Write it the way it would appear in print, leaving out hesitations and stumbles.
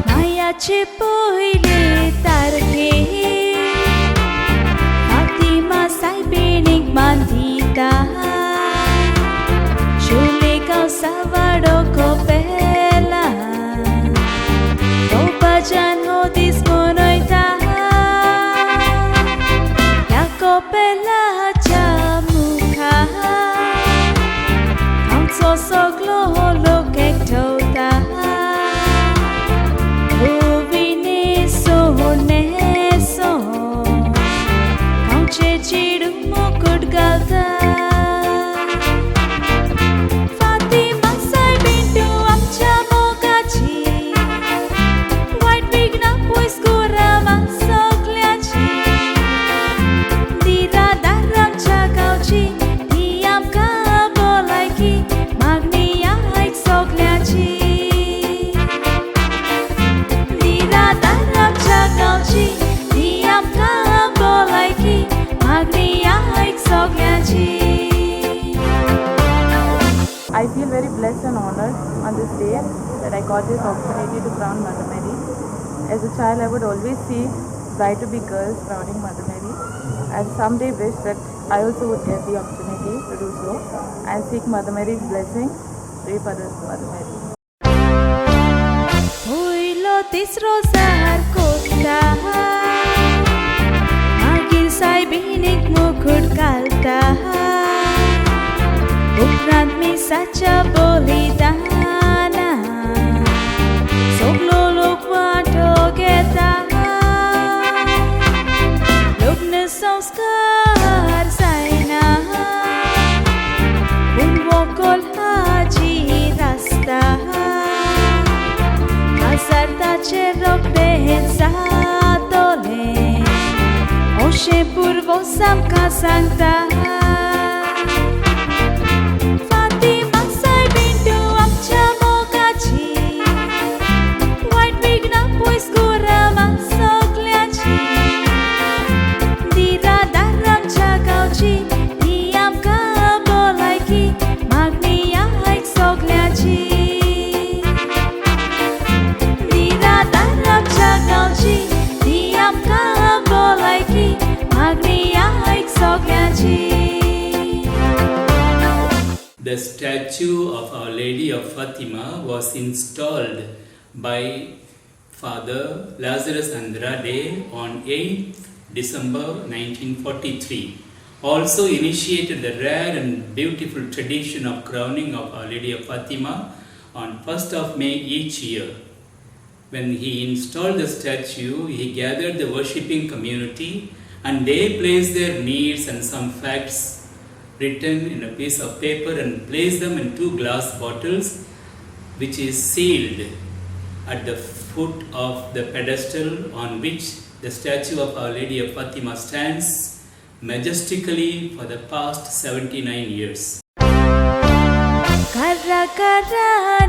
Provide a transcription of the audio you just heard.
मायाचे पहिले तारखे फातिमा सायबीणीक बांधिता शुलेगांव सावाडो कोपेला तो भजन हो दीस मनयता ह्या कोपेलाच्या मुखार गांवचो सगलो लोक एकठांवता मुकुट घालता फातिमा सायबीण तूं आमच्या मोगाची वायट विघ्नां पयस कर आमकां सगल्यांची दिरादार आमच्या गांवची ती आमकां भलायकी मागणी आयक सगल्यांची दिरादार आमच्या गांवची ती आमकां भलायकी I feel very blessed and honored on this day that I got this opportunity to crown Mother Mary. As a child, I would always see bride-to-be girls crowning Mother Mary, and someday wish that I also would get the opportunity to do so and seek Mother Mary's blessing. Pray for us, Mother Mary. Hoilo tisro zahar kota magir saybínik mukhut घालता उपरांत मिसाच्या बलिदाना सगलो लोक वांटो घेता लग्न संस्कार जायना पूण व्हंकल हाजीर आसता कासारताचे रोखडें जातलें अशें पुर्वज आमकां सांगता फातिमा सायबीण तूं आमच्या मोगाची वायट विघ्नां पयस कर आमकां सगल्यांची दिरादार आमच्या गांवची ती आमकां भलायकी मागणी आयक सगल्यांची दिरादार आमच्या गांवची ती आमकां भलायकी The statue of Our Lady of Fatima was installed by Father Lazarus Andrade on 8th December 1943. Also initiated the rare and beautiful tradition of crowning of Our Lady of Fatima on 1st of May each year. When he installed the statue, he gathered the worshipping community and they placed their needs and some facts written in a piece of paper and placed them in 2 glass bottles which is sealed at the foot of the pedestal on which the statue of Our Lady of Fatima stands majestically for the past 79 years. Kara kara